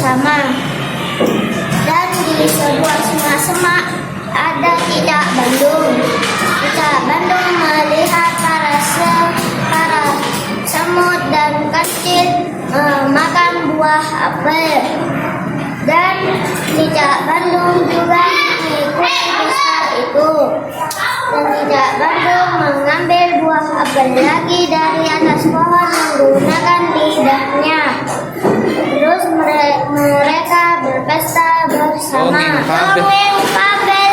bersama. Dan di sebuah semak-semak ada cicak Bandung. Cicak Bandung melihat para semut dan kancil makan buah apel. Dan cicak Bandung juga mengikuti besar itu. Dan cicak Bandung mengambil buah apel lagi dari atas pohon menggunakan lidahnya. Terus mereka berpesta bersama. Dongeng Fabel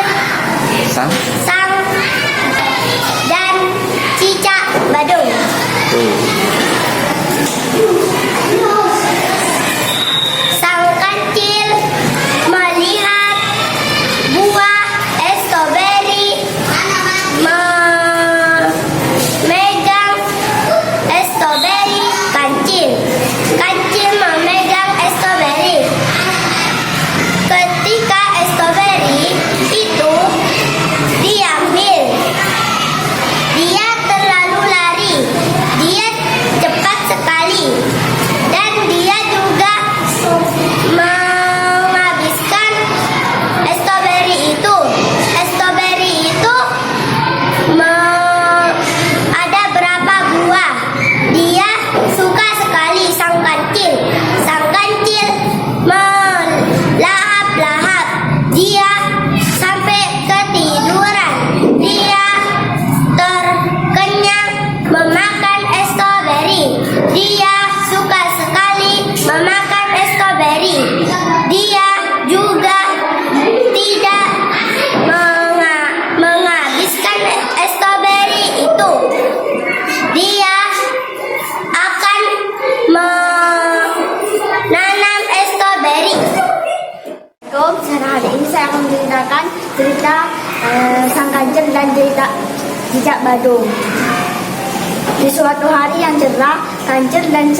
Sang dan Cicak Badung. Sang kancil melihat buah stroberi, memegang stroberi. Kancil memegang stroberi. Ketika stroberi itu diambil, dia terlalu lari. Dia cepat sekali dan dia juga menghabiskan stroberi itu. Stroberi itu ada berapa buah? Dia suka sekali sang kancil. Sang kancil melahap-lahap. Dia sampai ketiduran. Dia terkenyang memakan stroberi. Dia suka sekali memakan stroberi. Dia juga tidak menghabiskan stroberi itu. Dia akan menanam stroberi. Hari ini saya akan menceritakan cerita sang kancil dan cerita cicak Badung. Di suatu hari yang cerah, kancil dan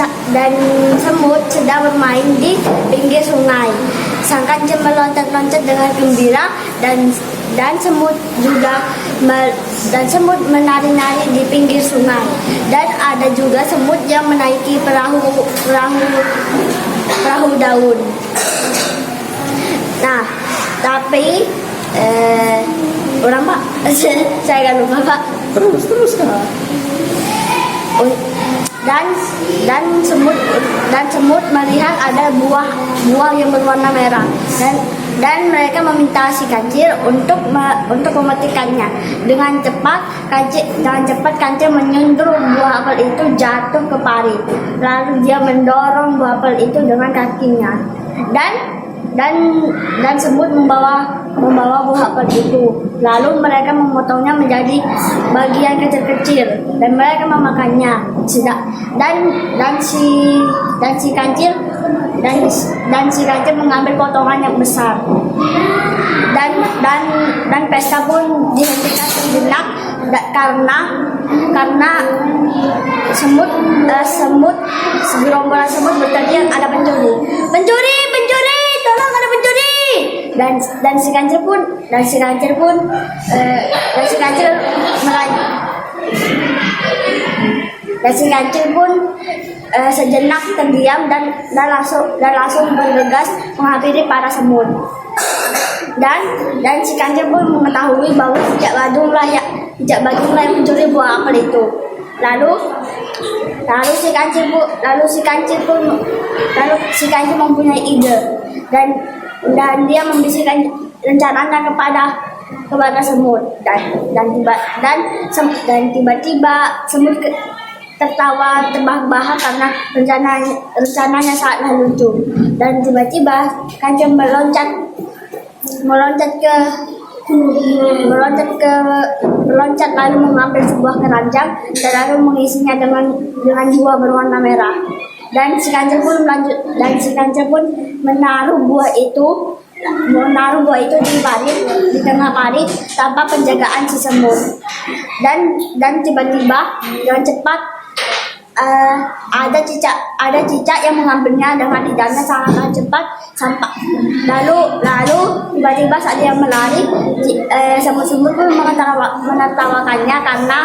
semut sedang bermain di pinggir sungai. Sang kancil meloncat-loncat dengan gembira dan semut menari-nari di pinggir sungai. Dan ada juga semut yang menaiki perahu daun. Nah, tapi orang Pak, saya kan lupa Pak. Terus Kak. Dan semut melihat ada buah yang berwarna merah dan mereka meminta si kancil untuk memetikkannya. Dengan cepat kancil menyundul buah apel itu jatuh ke parit. Lalu dia mendorong buah apel itu dengan kakinya. Dan semut membawa buah apel itu. Lalu mereka memotongnya menjadi bagian kecil-kecil dan mereka memakannya. Dan si kancil mengambil potongan yang besar. Dan pesta pun dihentikan sejenak karena segerombolan semut berteriak, ada pencuri, tolong, ada pencuri. Dan si kancil pun sejenak terdiam dan langsung bergegas menghampiri para semut. Dan si kancil pun mengetahui bahwa cicak Badung lah yang mencuri buah apel itu. Lalu si kancil mempunyai ide dan dia membisikkan rencananya kepada semut dan tiba-tiba semut tertawa terbahak-bahak karena rencananya sangatlah lucu. Dan tiba-tiba kancil meloncat lalu mengambil sebuah keranjang dan lalu mengisinya dengan buah berwarna merah. Dan si kancil pun menaruh buah itu di tengah parit tanpa penjagaan si semut. Dan tiba-tiba dengan cepat ada cicak yang mengambilnya dengan lidahnya sangat cepat. Lalu tiba-tiba saat dia melari, semut-semut pun menertawakannya karena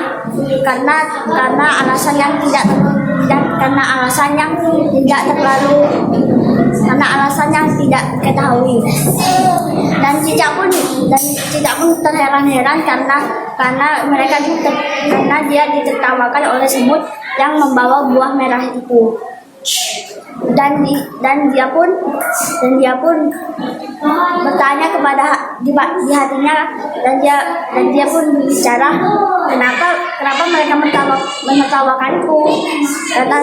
alasan yang tidak dan karena alasan yang tidak ketahui. Dan cicak pun terheran-heran karena dia ditertawakan oleh semut yang membawa buah merah itu. Dan dia pun bertanya di hatinya, dan dia pun berbicara, kenapa mereka menertawakanku, kata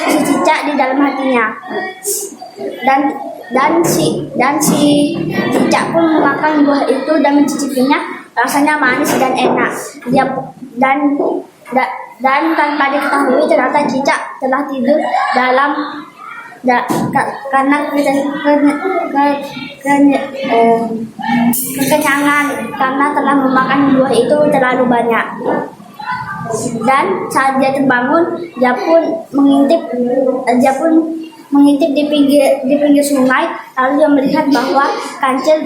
si cicak di dalam hatinya. Dan si cicak pun memakan buah itu dan mencicipinya, rasanya manis dan enak. Dan tanpa diketahui ternyata cicak telah tidur karena kekenyangan, karena telah memakan buah itu terlalu banyak. Dan saat dia terbangun, dia pun mengintip di pinggir sungai, lalu dia melihat bahwa kancil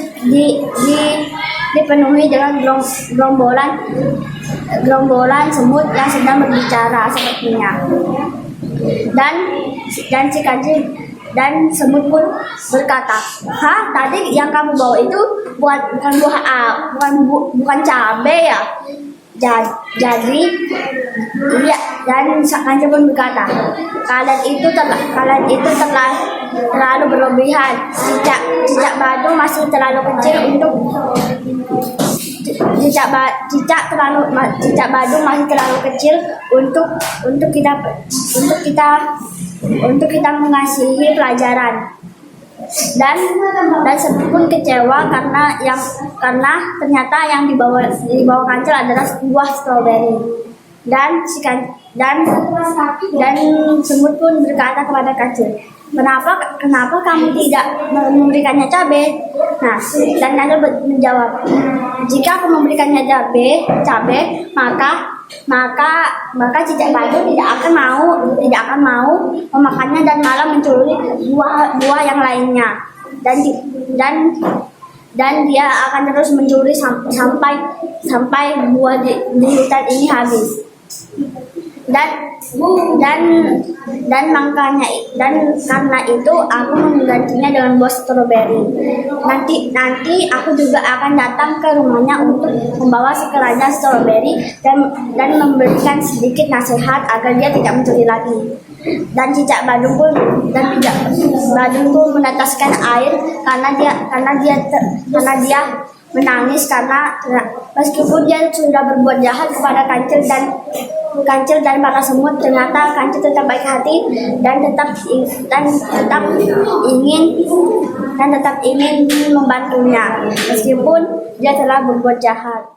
dipenuhi dengan gerombolan semut yang sedang berbicara sepertinya. Dan si kancil dan semut pun berkata, tadi yang kamu bawa itu bukan buah bukan cabai ya? Jadi iya, dan kancil pun berkata, kalian itu terlalu berlebihan. Cicak badu masih terlalu kecil untuk cicak badu masih terlalu kecil untuk kita mengasihi pelajaran. Dan semut pun kecewa karena ternyata yang dibawa kancil adalah buah stroberi. Dan semut pun berkata kepada kancil, kenapa kamu tidak memberikannya cabai? Nah, dan kancil menjawab, jika aku memberikannya cabai, maka cicak badu tidak akan mau memakannya dan malah mencuri buah yang lainnya. Dan dia akan terus mencuri sampai buah di hutan ini habis. Dan karena itu aku menggantinya dengan buah stroberi. Nanti aku juga akan datang ke rumahnya untuk membawa sekeranjang stroberi dan memberikan sedikit nasihat agar dia tidak mencuri lagi. Dan cicak badung pun meneteskan air karena dia menangis karena meskipun dia sudah berbuat jahat kepada kancil dan para semut, ternyata kancil tetap baik hati dan tetap ingin membantunya meskipun dia telah berbuat jahat.